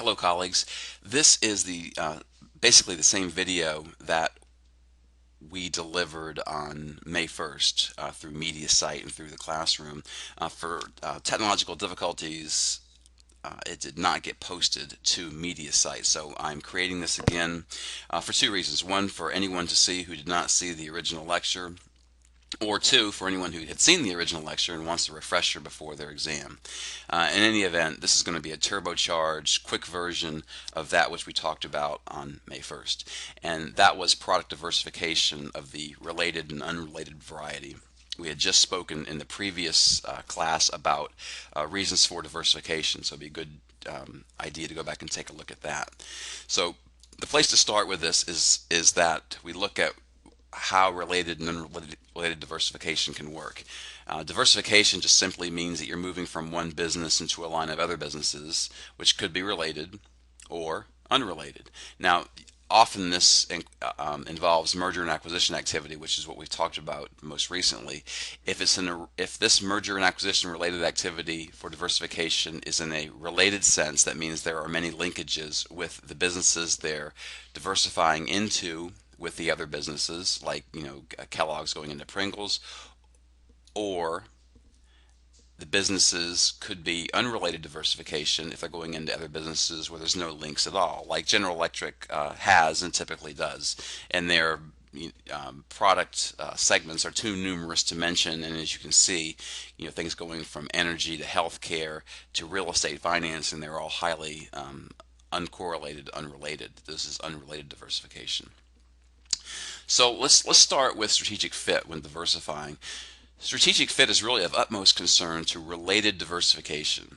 Hello, colleagues. This is the basically the same video that we delivered on May 1st through MediaSite and through the classroom. For technological difficulties, it did not get posted to MediaSite, so I'm creating this again for two reasons. One, for anyone to see who did not see the original lecture, or two, for anyone who had seen the original lecture and wants a refresher before their exam. In any event, this is going to be a turbocharged, quick version of that which we talked about on May 1st. And that was product diversification of the related and unrelated variety. We had just spoken in the previous class about reasons for diversification, so it'd be a good idea to go back and take a look at that. So the place to start with this is that we look at how related and unrelated diversification can work. Diversification just simply means that you're moving from one business into a line of other businesses, which could be related or unrelated. Now, often this involves merger and acquisition activity, which is what we've talked about most recently. If this merger and acquisition related activity for diversification is in a related sense, that means there are many linkages with the businesses they're diversifying into with the other businesses, like Kellogg's going into Pringles, or the businesses could be unrelated diversification if they're going into other businesses where there's no links at all, like General Electric has and typically does, and their product segments are too numerous to mention. And as you can see, things going from energy to healthcare to real estate financing, they're all highly uncorrelated, unrelated. This is unrelated diversification. So let's start with strategic fit when diversifying. Strategic fit is really of utmost concern to related diversification.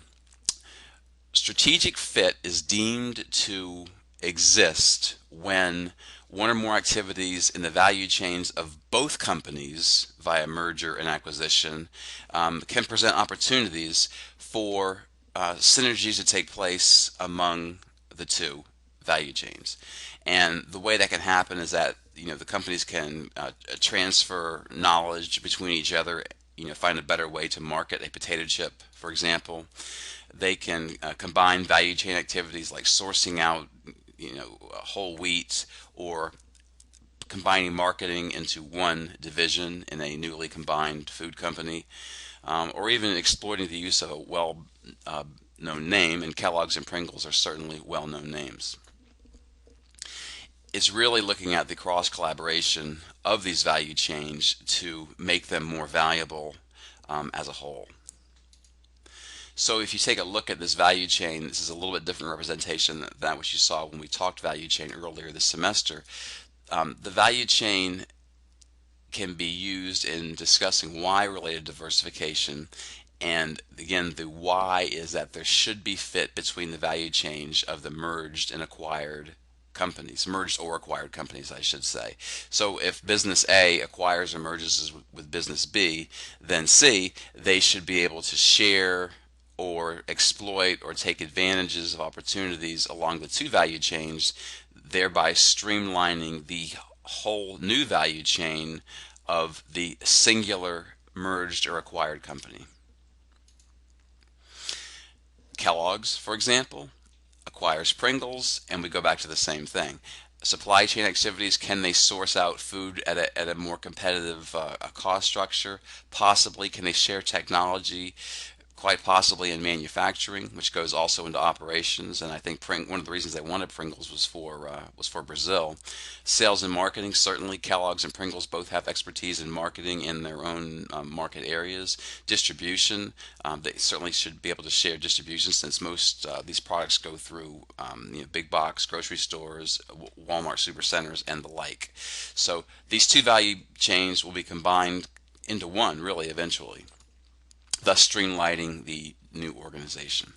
Strategic fit is deemed to exist when one or more activities in the value chains of both companies via merger and acquisition can present opportunities for synergies to take place among the two value chains. And the way that can happen is that the companies can transfer knowledge between each other, find a better way to market a potato chip, for example. They can combine value chain activities like sourcing out whole wheat, or combining marketing into one division in a newly combined food company, or even exploiting the use of a well-known name, and Kellogg's and Pringles are certainly well-known names. It's really looking at the cross collaboration of these value chains to make them more valuable as a whole. So if you take a look at this value chain, this is a little bit different representation than that which you saw when we talked value chain earlier this semester. The value chain can be used in discussing why related diversification. And again, the why is that there should be fit between the value chains of the merged and acquired companies, merged or acquired companies, I should say. So if business A acquires or merges with business B, then C, they should be able to share or exploit or take advantages of opportunities along the two value chains, thereby streamlining the whole new value chain of the singular merged or acquired company. Kellogg's, for example, acquires Pringles, and we go back to the same thing. Supply chain activities, can they source out food at a more competitive cost structure? Possibly. Can they share technology? Quite possibly in manufacturing, which goes also into operations. And I think one of the reasons they wanted Pringles was for Brazil. Sales and marketing, certainly Kellogg's and Pringles both have expertise in marketing in their own market areas. Distribution, they certainly should be able to share distribution, since most these products go through big box grocery stores, Walmart supercenters, and the like. So these two value chains will be combined into one, really, eventually, thus streamlining the new organization.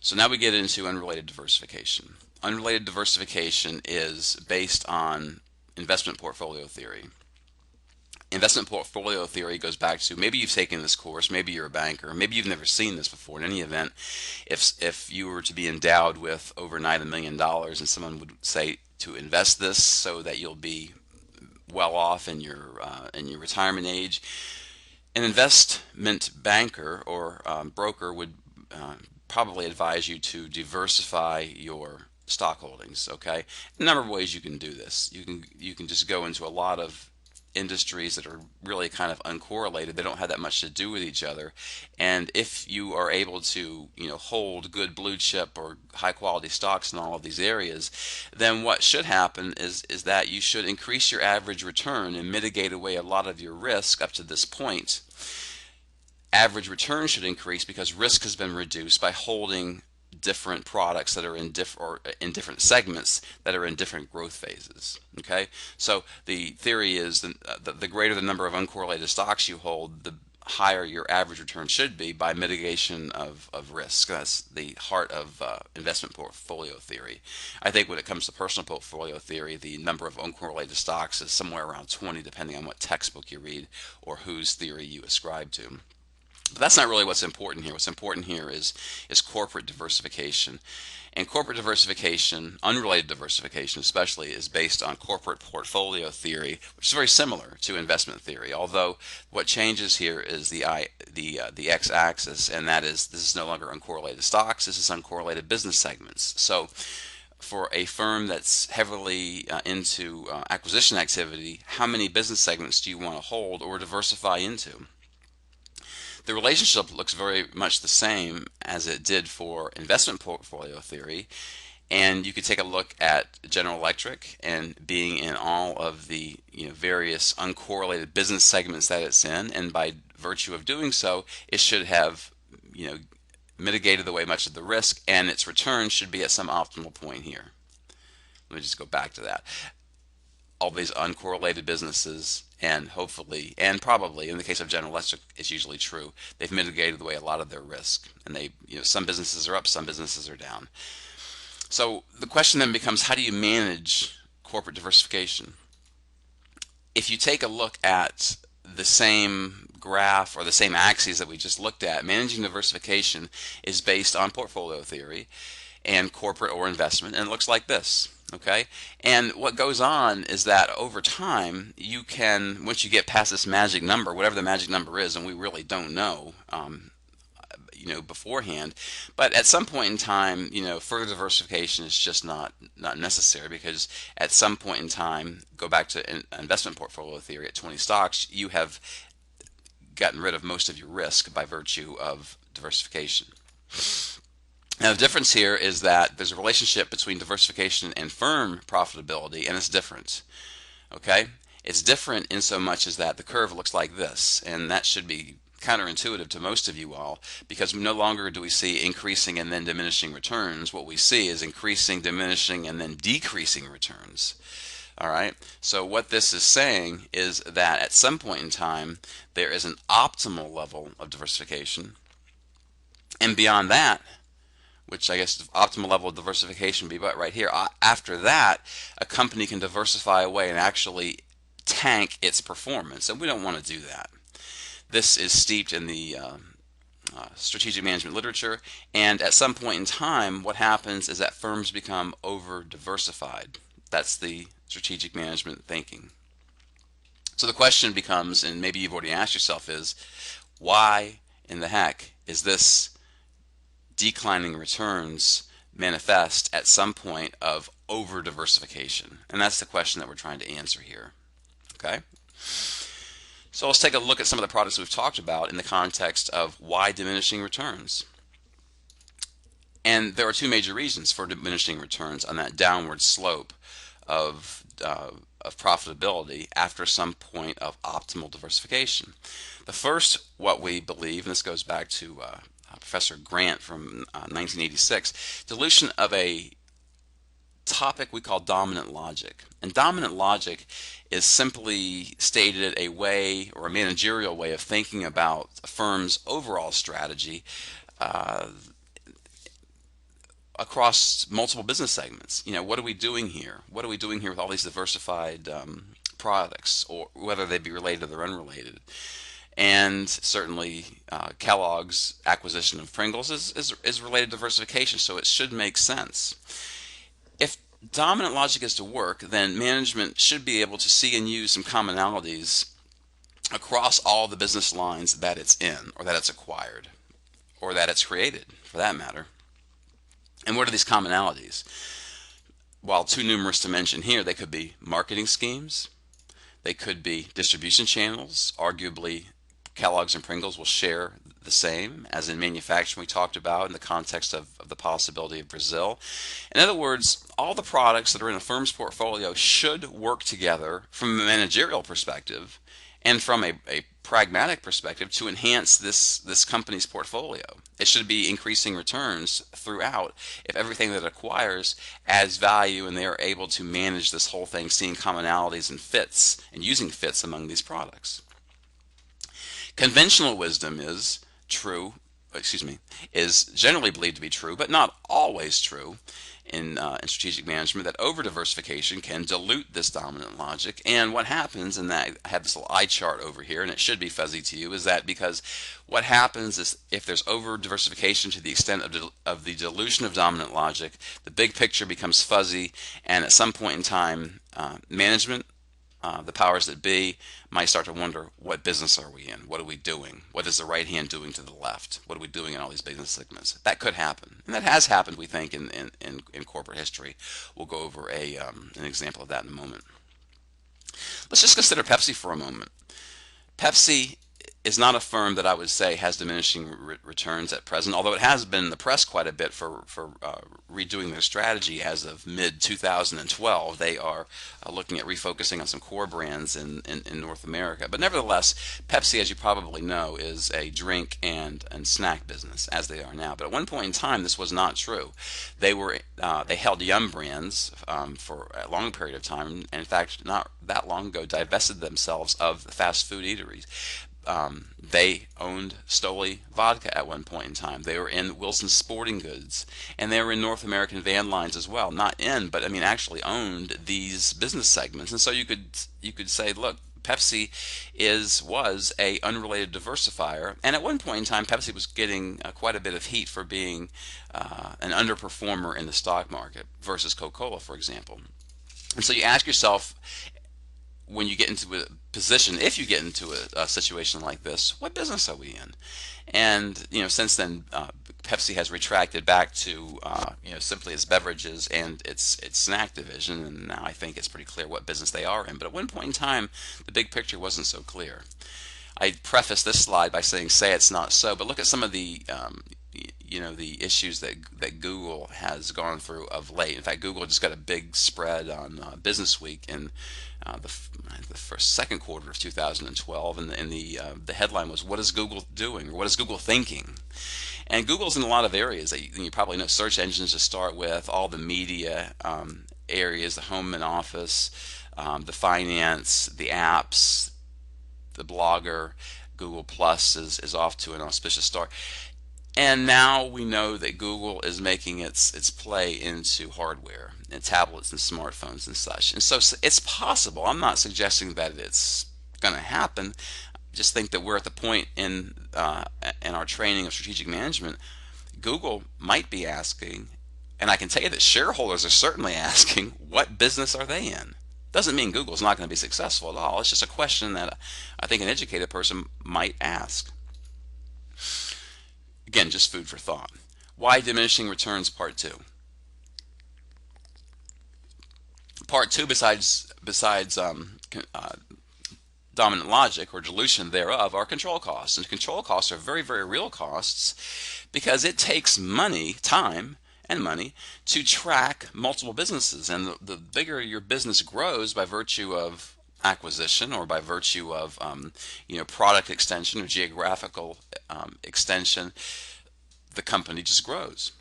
So now we get into unrelated diversification. Unrelated diversification is based on investment portfolio theory. Investment portfolio theory goes back to, maybe you've taken this course, maybe you're a banker, maybe you've never seen this before. In any event, if you were to be endowed with overnight $1 million and someone would say to invest this so that you'll be well off in your retirement age, an investment banker or broker would probably advise you to diversify your stock holdings. Okay, a number of ways you can do this. You can just go into a lot of industries that are really kind of uncorrelated. They don't have that much to do with each other. And if you are able to, hold good blue chip or high quality stocks in all of these areas, then what should happen is that you should increase your average return and mitigate away a lot of your risk up to this point. Average return should increase because risk has been reduced by holding different products that are in different segments that are in different growth phases. Okay, so the theory is the greater the number of uncorrelated stocks you hold, the higher your average return should be by mitigation of risk. That's the heart of investment portfolio theory. I think when it comes to personal portfolio theory, the number of uncorrelated stocks is somewhere around 20, depending on what textbook you read or whose theory you ascribe to. But that's not really what's important here. What's important here is corporate diversification. And corporate diversification, unrelated diversification especially, is based on corporate portfolio theory, which is very similar to investment theory. Although what changes here is the x-axis, and that is this is no longer uncorrelated stocks. This is uncorrelated business segments. So for a firm that's heavily into acquisition activity, how many business segments do you want to hold or diversify into? The relationship looks very much the same as it did for investment portfolio theory, and you could take a look at General Electric and being in all of the various uncorrelated business segments that it's in, and by virtue of doing so, it should have mitigated away much of the risk, and its return should be at some optimal point here. Let me just go back to that. All these uncorrelated businesses, and hopefully and probably in the case of General Electric, it's usually true, they've mitigated away a lot of their risk, and some businesses are up, some businesses are down. So the question then becomes, how do you manage corporate diversification? If you take a look at the same graph or the same axes that we just looked at, managing diversification is based on portfolio theory and corporate or investment, and it looks like this. Okay, and what goes on is that over time you can, once you get past this magic number, whatever the magic number is, and we really don't know, beforehand, but at some point in time, further diversification is just not necessary, because at some point in time, go back to investment portfolio theory, at 20 stocks, you have gotten rid of most of your risk by virtue of diversification. Now, the difference here is that there's a relationship between diversification and firm profitability, and it's different. Okay? It's different in so much as that the curve looks like this, and that should be counterintuitive to most of you all, because no longer do we see increasing and then diminishing returns. What we see is increasing, diminishing, and then decreasing returns. All right? So what this is saying is that at some point in time, there is an optimal level of diversification, and beyond that, which I guess the optimal level of diversification would be right here. After that, a company can diversify away and actually tank its performance, and we don't want to do that. This is steeped in the strategic management literature, and at some point in time, what happens is that firms become over-diversified. That's the strategic management thinking. So the question becomes, and maybe you've already asked yourself, is why in the heck is this declining returns manifest at some point of over diversification? And that's the question that we're trying to answer here. Okay, so let's take a look at some of the products we've talked about in the context of why diminishing returns. And there are two major reasons for diminishing returns on that downward slope of profitability after some point of optimal diversification. The first, what we believe, and this goes back to Professor Grant from 1986, dilution of a topic we call dominant logic. And dominant logic is simply stated a way, or a managerial way, of thinking about a firm's overall strategy across multiple business segments. What are we doing here? What are we doing here with all these diversified products, or whether they be related or unrelated? And certainly Kellogg's acquisition of Pringles is related to diversification, so it should make sense. If dominant logic is to work, then management should be able to see and use some commonalities across all the business lines that it's in or that it's acquired, or that it's created, for that matter. And what are these commonalities? While too numerous to mention here, they could be marketing schemes, they could be distribution channels. Arguably, Kellogg's and Pringles will share the same, as in manufacturing we talked about in the context of the possibility of Brazil. In other words, all the products that are in a firm's portfolio should work together from a managerial perspective and from a pragmatic perspective to enhance this company's portfolio. It should be increasing returns throughout if everything that it acquires adds value and they are able to manage this whole thing, seeing commonalities and fits and using fits among these products. Conventional wisdom is true, excuse me, is generally believed to be true, but not always true in strategic management, that over diversification can dilute this dominant logic. And what happens, and that I have this little eye chart over here, and it should be fuzzy to you, is that because what happens is if there's over diversification to the extent of the dilution of dominant logic, the big picture becomes fuzzy, and at some point in time, management, the powers that be, might start to wonder, what business are we in? What are we doing? What is the right hand doing to the left? What are we doing in all these business segments? That could happen, and that has happened, we think, in corporate history. We'll go over an example of that in a moment. Let's just consider Pepsi for a moment. Pepsi is not a firm that I would say has diminishing returns at present, although it has been in the press quite a bit for redoing their strategy as of mid 2012. They are looking at refocusing on some core brands in North America. But nevertheless, Pepsi, as you probably know, is a drink and snack business, as they are now. But at one point in time, this was not true. They held Yum brands for a long period of time, and in fact, not that long ago, divested themselves of the fast food eateries. They owned Stoli vodka at one point in time. They were in Wilson Sporting Goods, and they were in North American Van Lines as well. Not in, but I mean actually owned these business segments. And so you could say, look, Pepsi was a unrelated diversifier, and at one point in time, Pepsi was getting quite a bit of heat for being an underperformer in the stock market versus Coca-Cola, for example. And so you ask yourself, when you get into a position, if you get into a situation like this, what business are we in? And since then, Pepsi has retracted back to simply its beverages and its snack division, and now I think it's pretty clear what business they are in. But at one point in time, the big picture wasn't so clear. I preface this slide by saying, "Say it's not so," but look at some of the issues that Google has gone through of late. In fact, Google just got a big spread on Business Week in the first second quarter of 2012, and the headline was, "What is Google doing?" or "What is Google thinking?" And Google's in a lot of areas that you probably know: search engines to start with, all the media areas, the home and office, the finance, the apps, the blogger. Google Plus is off to an auspicious start. And now we know that Google is making its play into hardware and tablets and smartphones and such. And so it's possible. I'm not suggesting that it's going to happen. I just think that we're at the point in our training of strategic management. Google might be asking, and I can tell you that shareholders are certainly asking, what business are they in? Doesn't mean Google's not going to be successful at all. It's just a question that I think an educated person might ask. Again, just food for thought. Why diminishing returns, part two? Part two, besides dominant logic or dilution thereof, are control costs. And control costs are very, very real costs because it takes money, time, and money to track multiple businesses. And the bigger your business grows by virtue of acquisition or by virtue of product extension or geographical extension, the company just grows.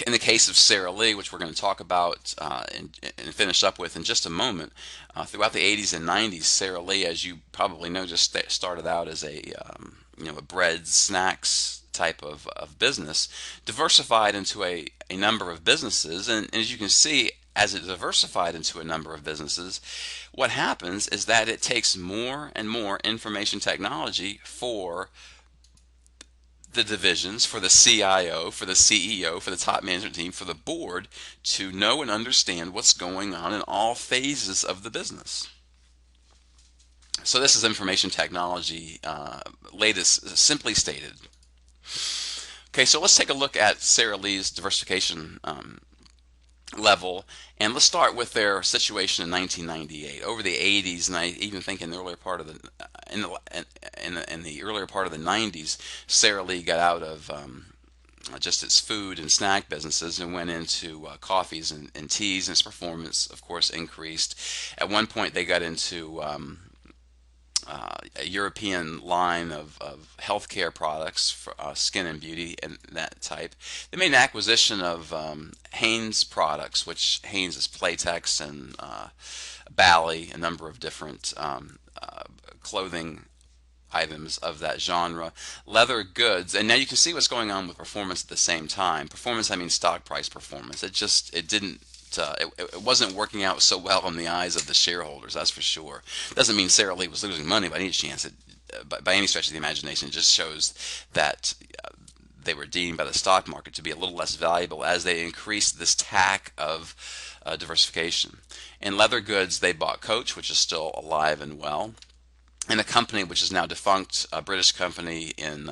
In the case of Sara Lee, which we're going to talk about and finish up with in just a moment, throughout the 80s and 90s, Sara Lee, as you probably know, just started out as a bread snacks type of business, diversified into a number of businesses, and as you can see, as it diversified into a number of businesses, what happens is that it takes more and more information technology for the divisions, for the CIO, for the CEO, for the top management team, for the board to know and understand what's going on in all phases of the business. So this is information technology, latest, simply stated. Okay, so let's take a look at Sara Lee's diversification level, and let's start with their situation in 1998. Over the 80s, and I even think in the earlier part of the in the earlier part of the 90s, Sara Lee got out of just its food and snack businesses and went into coffees and teas, and its performance, of course, increased. At one point, they got into a European line of healthcare products for skin and beauty and that type. They made an acquisition of Hanes products, which Hanes is Playtex and Bally, a number of different clothing items of that genre. Leather goods, and now you can see what's going on with performance at the same time. Performance, I mean stock price performance. It didn't it wasn't working out so well in the eyes of the shareholders, that's for sure. Doesn't mean Sara Lee was losing money by any chance. By any stretch of the imagination, it just shows that they were deemed by the stock market to be a little less valuable as they increased this tack of diversification. In leather goods, they bought Coach, which is still alive and well, and a company which is now defunct, a British company in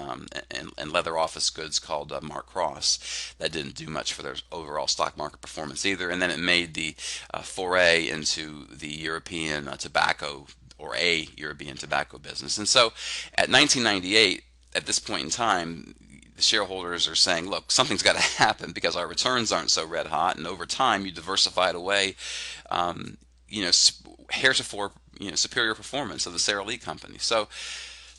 leather office goods called Mark Cross, that didn't do much for their overall stock market performance either. And then it made the foray into the European tobacco, or a European tobacco business. And so at 1998, at this point in time, the shareholders are saying, look, something's got to happen because our returns aren't so red hot, and over time you diversified away, you know, heretofore, superior performance of the Sara Lee company. So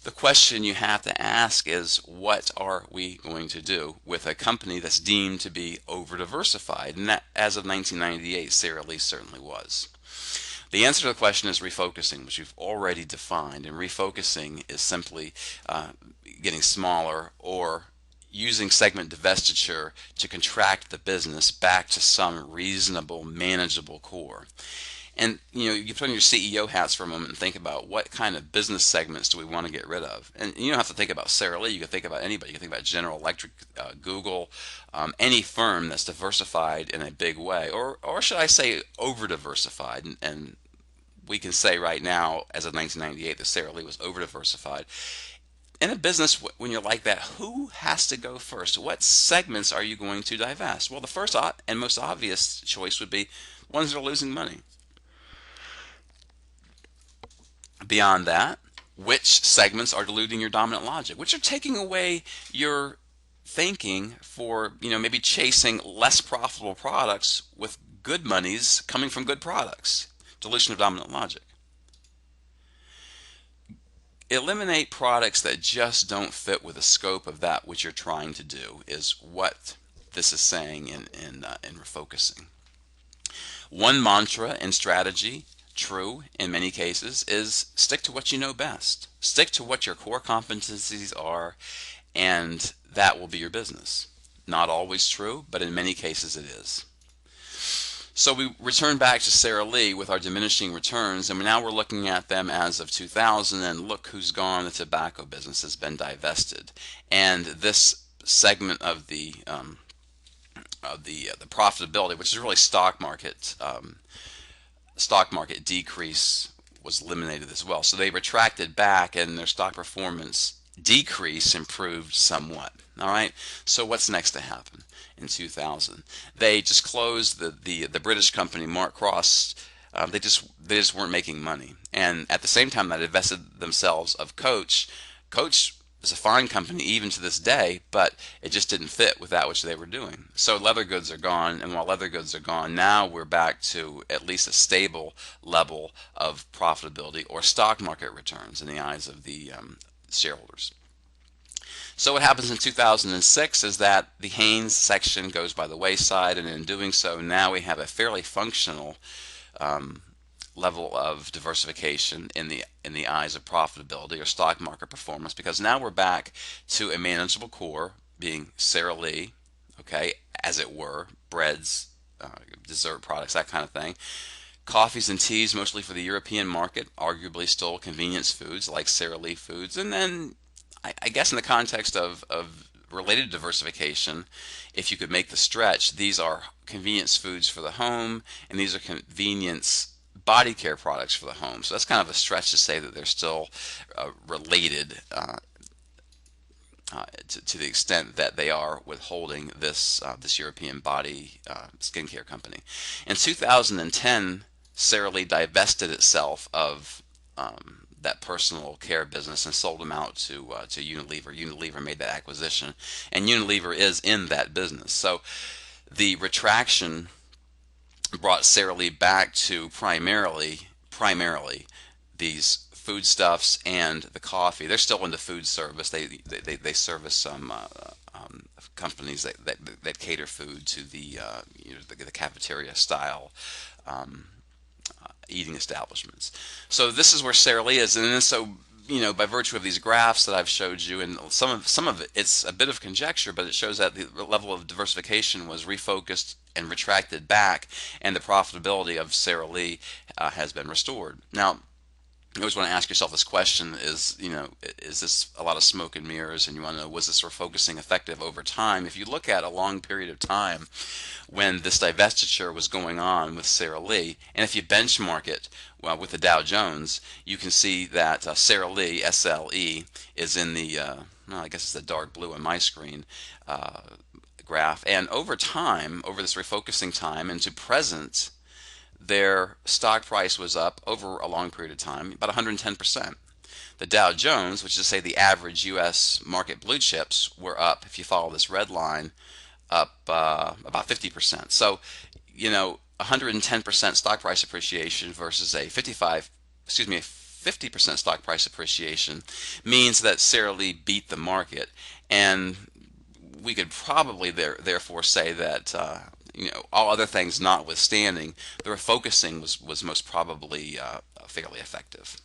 the question you have to ask is, what are we going to do with a company that's deemed to be over diversified? And that, as of 1998, Sara Lee certainly was. The answer to the question is refocusing, which we've already defined. And refocusing is simply getting smaller, or using segment divestiture to contract the business back to some reasonable, manageable core. And you put on your CEO hats for a moment and think about what kind of business segments do we want to get rid of. And you don't have to think about Sara Lee. You can think about anybody. You can think about General Electric, Google, any firm that's diversified in a big way, or should I say over diversified. And we can say right now, as of 1998, that Sara Lee was over diversified. In a business, when you're like that, who has to go first? What segments are you going to divest? Well, the first and most obvious choice would be ones that are losing money. Beyond that, which segments are diluting your dominant logic, which are taking away your thinking for, maybe chasing less profitable products with good monies coming from good products. Dilution of dominant logic. Eliminate products that just don't fit with the scope of that which you're trying to do, is what this is saying in refocusing. One mantra in strategy, true in many cases, is stick to what you know best. Stick to what your core competencies are, and that will be your business. Not always true, but in many cases it is. So we return back to Sara Lee with our diminishing returns, and now we're looking at them as of 2000, and look who's gone. The tobacco business has been divested, and this segment of the profitability, which is really stock market decrease, was eliminated as well. So they retracted back, and their stock performance decrease improved somewhat. All right. So what's next to happen? In 2000, they just closed the British company Mark Cross. They just weren't making money, and at the same time, they divested themselves of Coach. Coach is a fine company even to this day, but it just didn't fit with that which they were doing. So leather goods are gone, and while leather goods are gone, now we're back to at least a stable level of profitability or stock market returns in the eyes of the shareholders. So what happens in 2006 is that the Hanes section goes by the wayside, and in doing so, now we have a fairly functional level of diversification in the eyes of profitability or stock market performance, because now we're back to a manageable core, being Sara Lee, okay, as it were, breads, dessert products, that kind of thing. Coffees and teas, mostly for the European market, arguably still convenience foods like Sara Lee foods, and then I guess in the context of related diversification, if you could make the stretch, these are convenience foods for the home, and these are convenience body care products for the home. So that's kind of a stretch to say that they're still related to the extent that they are withholding this European body skincare company. In 2010, Sara Lee divested itself of that personal care business and sold them out to Unilever. Unilever made that acquisition, and Unilever is in that business. So the retraction brought Sara Lee back to primarily these foodstuffs and the coffee. They're still into food service. They service some companies that cater food to the cafeteria style eating establishments. So this is where Sara Lee is, and then so by virtue of these graphs that I've showed you, and some of it, it's a bit of conjecture, but it shows that the level of diversification was refocused and retracted back, and the profitability of Sara Lee has been restored. Now, you always want to ask yourself this question: is this a lot of smoke and mirrors? And you want to know, was this refocusing effective over time? If you look at a long period of time when this divestiture was going on with Sara Lee, and if you benchmark it well, with the Dow Jones, you can see that Sara Lee, SLE, is in the, well, I guess it's the dark blue on my screen graph. And over time, over this refocusing time into present, their stock price was up over a long period of time, about 110%. The Dow Jones, which is to say the average U.S. market blue chips, were up, if you follow this red line, up about 50%. So, 110% stock price appreciation versus a 50% stock price appreciation means that Sara Lee beat the market, and we could probably therefore say that all other things notwithstanding, the refocusing was most probably fairly effective.